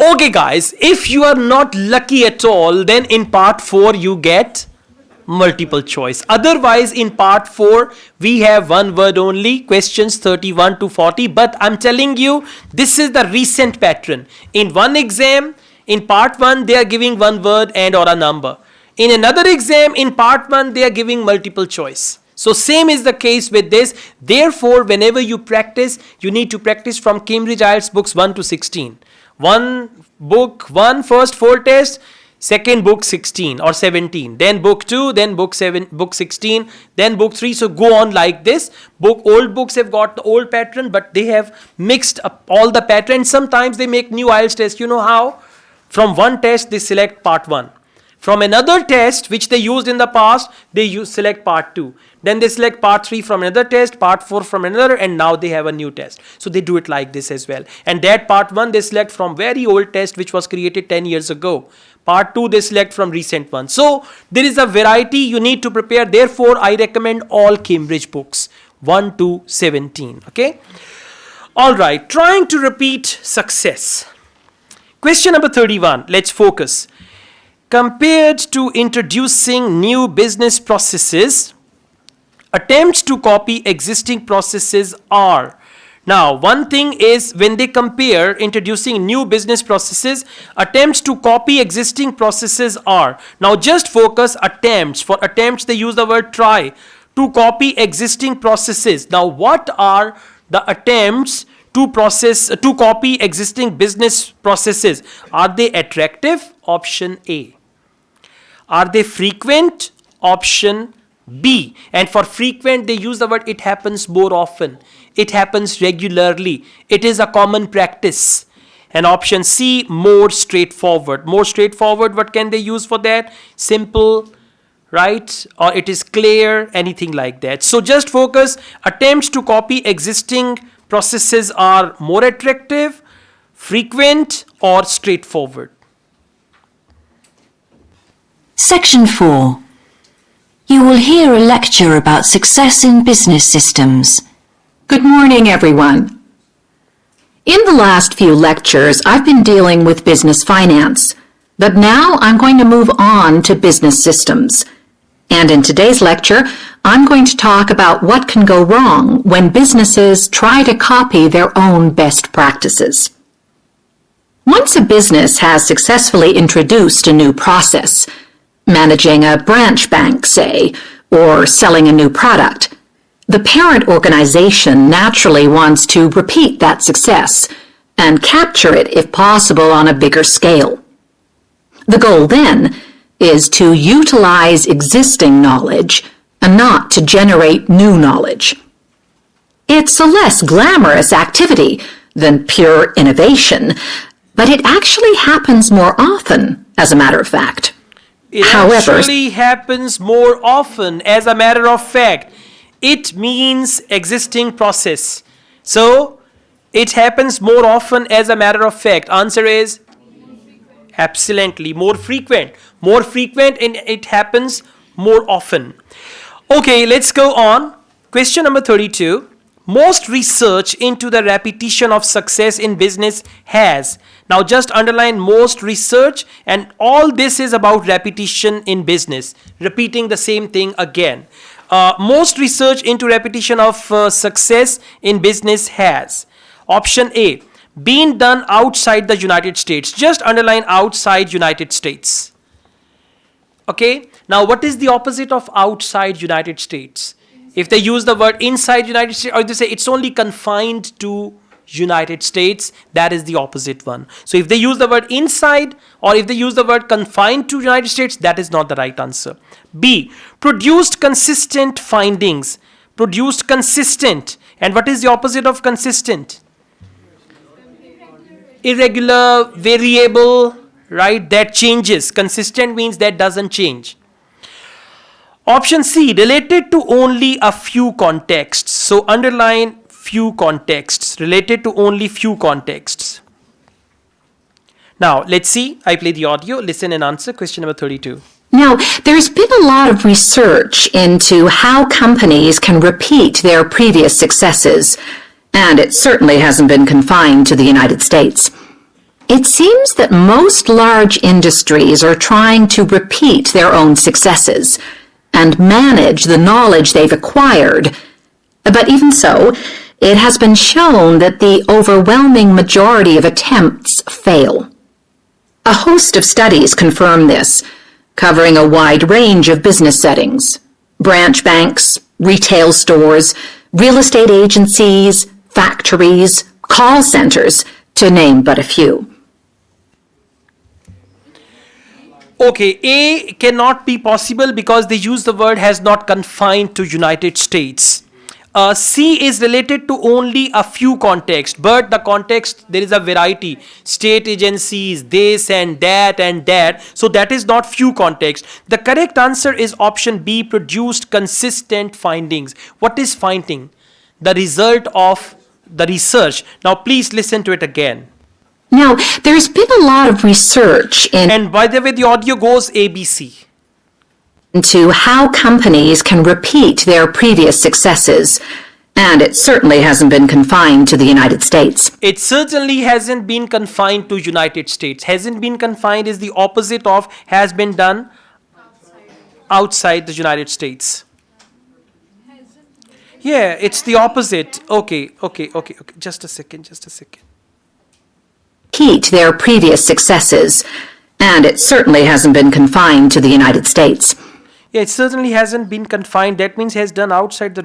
Okay guys, if you are not lucky at all, then in part 4 you get multiple choice. Otherwise in part 4 we have one word only, questions 31 to 40. But I'm telling you, this is the recent pattern. In one exam, in part 1 they are giving one word and or a number. In another exam, in part 1 they are giving multiple choice. So same is the case with this. Therefore, whenever you practice, you need to practice from Cambridge IELTS books 1 to 16. One book 1, first 4 tests, second book 16 or 17, then book 2, then book 7, book 16, then book 3. So go on like this. Old books have got the old pattern, but they have mixed up all the patterns. Sometimes they make new IELTS tests. You know how? From one test they select part 1. From another test which they used in the past, they select part 2. Then they select part 3 from another test, part 4 from another, and now they have a new test. So they do it like this as well. And that part 1 they select from very old test which was created 10 years ago. Part 2 they select from recent one. So there is a variety you need to prepare. Therefore, I recommend all Cambridge books 1 to 17. Okay. Alright, trying to repeat success. Question number 31. Let's focus. Compared to introducing new business processes, attempts to copy existing processes are. Now, one thing is when they compare introducing new business processes, attempts to copy existing processes are. Now, just focus attempts. For attempts, they use the word try. To copy existing processes. Now, what are the attempts to copy existing business processes? Are they attractive? Option A. Are they frequent? Option B. And for frequent, they use the word it happens more often. It happens regularly. It is a common practice. And option C, more straightforward. More straightforward, what can they use for that? Simple, right? Or it is clear, anything like that. So just focus. Attempts to copy existing processes are more attractive, frequent, or straightforward. Section 4. You will hear a lecture about success in business systems. Good morning, everyone. In the last few lectures, I've been dealing with business finance, but now I'm going to move on to business systems. And in today's lecture, I'm going to talk about what can go wrong when businesses try to copy their own best practices. Once a business has successfully introduced a new process, managing a branch bank, say, or selling a new product, the parent organization naturally wants to repeat that success and capture it, if possible, on a bigger scale. The goal then is to utilize existing knowledge and not to generate new knowledge. It's a less glamorous activity than pure innovation, but it actually happens more often, as a matter of fact. It actually happens more often, as a matter of fact. It means existing process. So, it happens more often as a matter of fact. Answer is? Absolutely. More frequent. More frequent and it happens more often. Okay, let's go on. Question number 32. Most research into the repetition of success in business has. Now just underline most research, and all this is about repetition in business. Repeating the same thing again. Most research into repetition of success in business has. Option A. Been done outside the United States. Just underline outside United States. Okay. Now what is the opposite of outside United States? If they use the word inside United States, or they say it's only confined to United States, that is the opposite one. So if they use the word inside, or if they use the word confined to United States, that is not the right answer. B. Produced consistent findings. Produced consistent. And what is the opposite of consistent? Irregular, variable, right? That changes. Consistent means that doesn't change. Option C, related to only a few contexts. So underline few contexts, related to only few contexts. Now, let's see. I play the audio. Listen and answer. Question number 32. Now, there's been a lot of research into how companies can repeat their previous successes, and it certainly hasn't been confined to the United States. It seems that most large industries are trying to repeat their own successes and manage the knowledge they've acquired. But even so, it has been shown that the overwhelming majority of attempts fail. A host of studies confirm this, covering a wide range of business settings: branch banks, retail stores, real estate agencies, factories, call centers, to name but a few. Okay, A cannot be possible because they use the word has not confined to United States. C is related to only a few contexts, but the context, there is a variety. State agencies, this and that, so that is not few contexts. The correct answer is option B, produced consistent findings. What is finding? The result of the research. Now please listen to it again. Now, there's been a lot of research And by the way, the audio goes ABC. into how companies can repeat their previous successes, and it certainly hasn't been confined to the United States. It certainly hasn't been confined to United States. Hasn't been confined is the opposite of has been done outside the United States. Yeah, it's the opposite. Okay. Just a second. Repeat their previous successes, and it certainly hasn't been confined to the United States. Yeah, it certainly hasn't been confined. That means has done outside the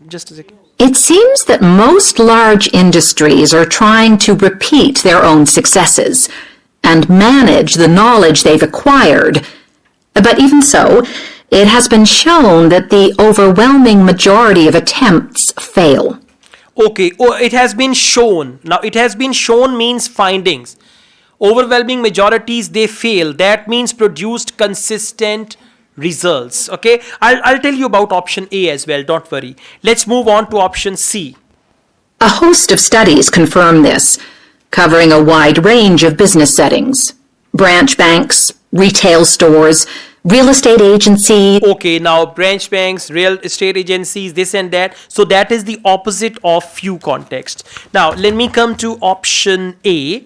just a second. It seems that most large industries are trying to repeat their own successes and manage the knowledge they've acquired. But even so, it has been shown that the overwhelming majority of attempts fail. Okay, it has been shown. Now, it has been shown means findings. Overwhelming majorities, they fail. That means produced consistent results. Okay, I'll tell you about option A as well. Don't worry. Let's move on to option C. A host of studies confirm this, covering a wide range of business settings: branch banks, retail stores, real estate agencies. Okay, now branch banks, real estate agencies, this and that. So that is the opposite of few contexts. Now, let me come to option A.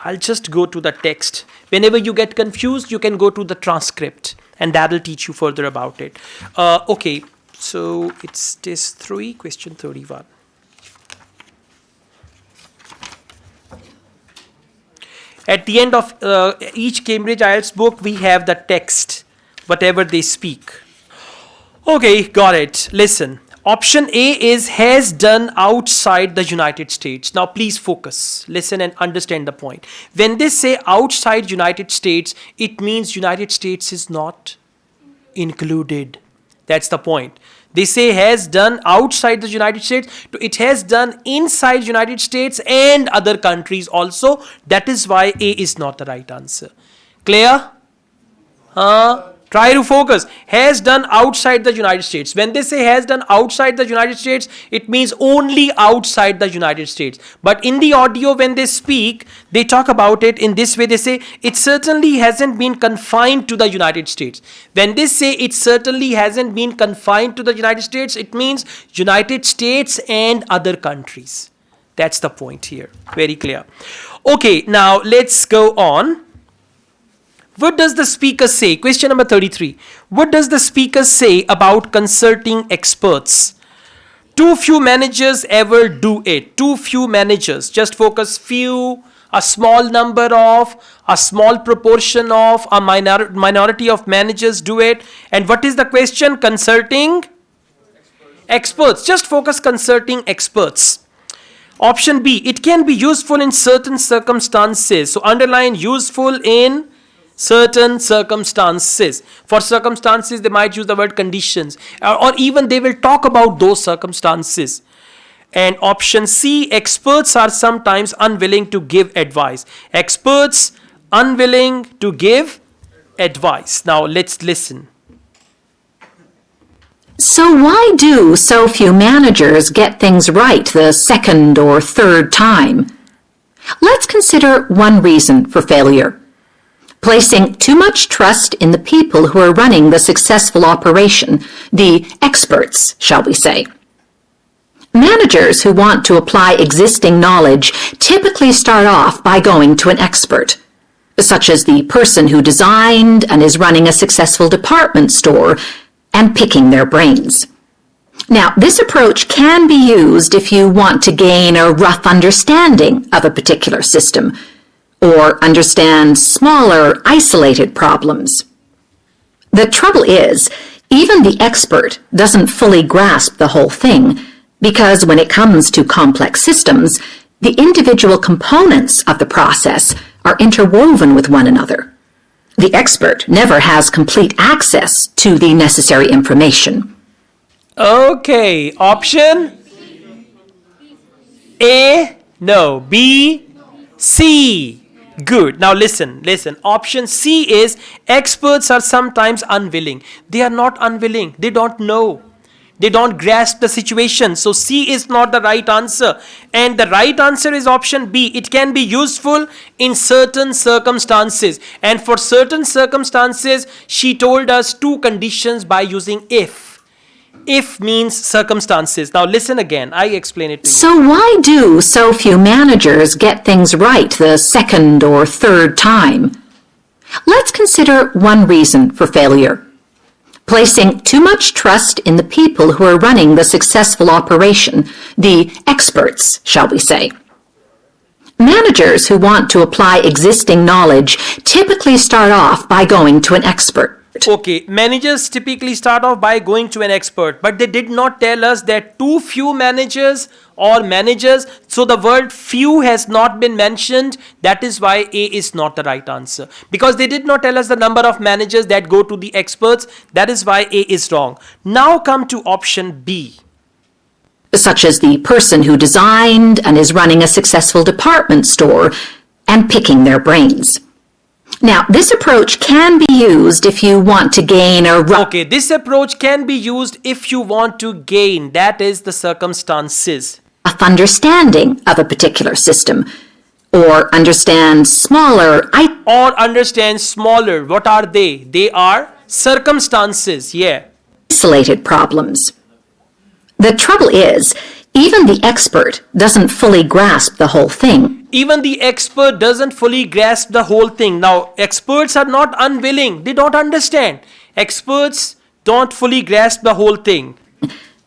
I'll just go to the text. Whenever you get confused, you can go to the transcript and that'll teach you further about it. Okay, so it's test 3, question 31. At the end of each Cambridge IELTS book, we have the text, whatever they speak. Okay, got it. Listen. Option A is has done outside the United States. Now please focus, listen and understand the point. When they say outside United States, it means United States is not included. That's the point. They say has done outside the United States. It has done inside United States and other countries also. That is why A is not the right answer. Clear? Try to focus. Has done outside the United States. When they say has done outside the United States, it means only outside the United States. But in the audio, when they speak, they talk about it in this way. They say it certainly hasn't been confined to the United States. When they say it certainly hasn't been confined to the United States, it means United States and other countries. That's the point here. Very clear. Okay, now let's go on. What does the speaker say? Question number 33. What does the speaker say about consulting experts? Too few managers ever do it. Too few managers. Just focus few, a small number of, a small proportion of, a minority of managers do it. And what is the question? Consulting experts. Just focus consulting experts. Option B. It can be useful in certain circumstances. So underline useful in certain circumstances. For circumstances, they might use the word conditions, or even they will talk about those circumstances. And option C, experts are sometimes unwilling to give advice. Experts unwilling to give advice. Now let's listen. So why do so few managers get things right the second or third time? Let's consider one reason for failure: placing too much trust in the people who are running the successful operation, the experts, shall we say. Managers who want to apply existing knowledge typically start off by going to an expert, such as the person who designed and is running a successful department store, and picking their brains. Now, this approach can be used if you want to gain a rough understanding of a particular system, or understand smaller, isolated problems. The trouble is, even the expert doesn't fully grasp the whole thing, because when it comes to complex systems, the individual components of the process are interwoven with one another. The expert never has complete access to the necessary information. Okay, option A, no, B, C. Good. Now listen. Option C is experts are sometimes unwilling. They are not unwilling. They don't know. They don't grasp the situation. So C is not the right answer. And the right answer is option B. It can be useful in certain circumstances. And for certain circumstances, she told us two conditions by using if. If means circumstances. Now listen again. I explain it to you. So why do so few managers get things right the second or third time? Let's consider one reason for failure. Placing too much trust in the people who are running the successful operation, the experts, shall we say. Managers who want to apply existing knowledge typically start off by going to an expert. Okay, managers typically start off by going to an expert, but they did not tell us that too few managers or managers, so the word few has not been mentioned. That is why A is not the right answer, because they did not tell us the number of managers that go to the experts. That is why A is wrong. Now come to option B. Such as the person who designed and is running a successful department store and picking their brains. Now, this approach can be used if you want to gain a Okay, this approach can be used if you want to gain, that is the circumstances, rough understanding of a particular system, or understand smaller What are they? They are circumstances, yeah. isolated problems. The trouble is, even the expert doesn't fully grasp the whole thing. Even the expert doesn't fully grasp the whole thing. Now, experts are not unwilling. They don't understand. Experts don't fully grasp the whole thing.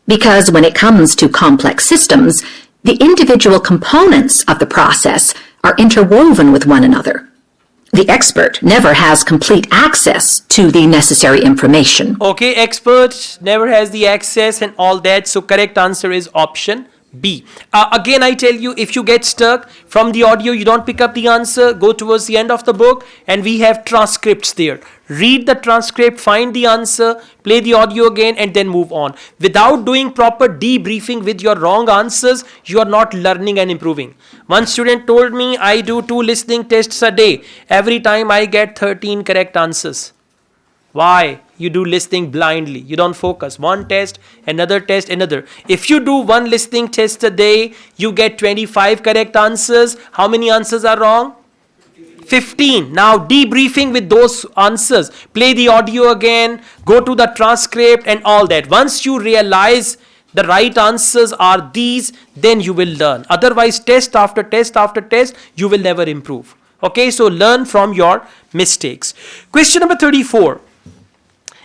Because when it comes to complex systems, the individual components of the process are interwoven with one another. The expert never has complete access to the necessary information. Okay, expert never has the access and all that. So correct answer is option B. Again, I tell you, if you get stuck from the audio, you don't pick up the answer, go towards the end of the book and we have transcripts there. Read the transcript, find the answer, play the audio again and then move on. Without doing proper debriefing with your wrong answers, you are not learning and improving. One student told me, I do 2 listening tests a day. Every time I get 13 correct answers. Why? You do listening blindly. You don't focus. One test, another test, another. If you do 1 listening test a day, you get 25 correct answers. How many answers are wrong? 15. Now debriefing with those answers. Play the audio again. Go to the transcript and all that. Once you realize the right answers are these, then you will learn. Otherwise, test after test after test, you will never improve. Okay, so learn from your mistakes. Question number 34.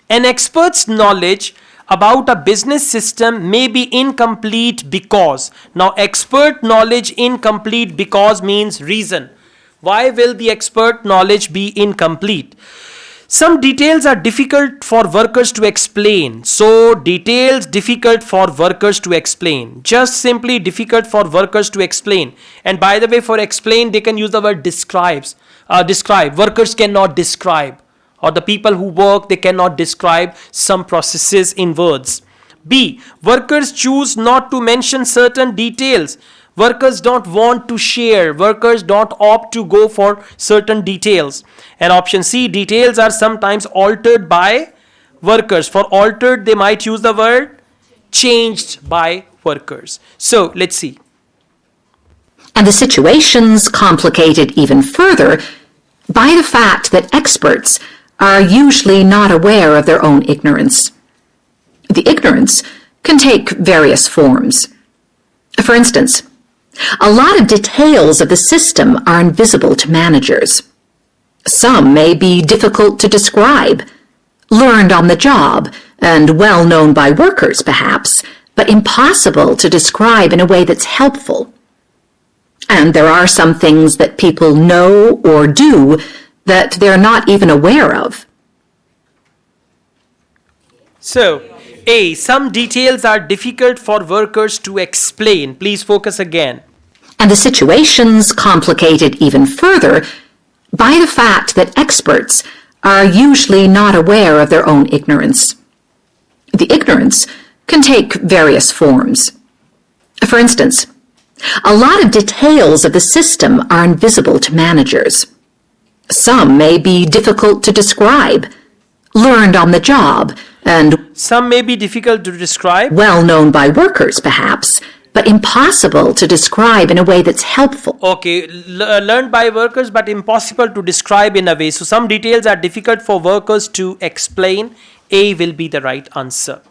An expert's knowledge about a business system may be incomplete because. Now, expert knowledge incomplete because means reason. Why will the expert knowledge be incomplete? Some details are difficult for workers to explain. So, details difficult for workers to explain. Just simply difficult for workers to explain. And by the way, for explain, they can use the word describes. Describe. Workers cannot describe. Or the people who work, they cannot describe some processes in words. B. Workers choose not to mention certain details. Workers don't want to share. Workers don't opt to go for certain details. And option C. Details are sometimes altered by workers. For altered, they might use the word changed by workers. So, let's see. And the situation's complicated even further by the fact that experts are usually not aware of their own ignorance. The ignorance can take various forms. For instance, a lot of details of the system are invisible to managers. Some may be difficult to describe, learned on the job, and well known by workers, perhaps, but impossible to describe in a way that's helpful. And there are some things that people know or do that they're not even aware of. So, A. Some details are difficult for workers to explain. Please focus again. And the situation's complicated even further by the fact that experts are usually not aware of their own ignorance. The ignorance can take various forms. For instance, a lot of details of the system are invisible to managers. Some may be difficult to describe, learned on the job, and Some may be difficult to describe. well known by workers, perhaps, but impossible to describe in a way that's helpful. Okay, learned by workers but impossible to describe in a way. So some details are difficult for workers to explain. A will be the right answer.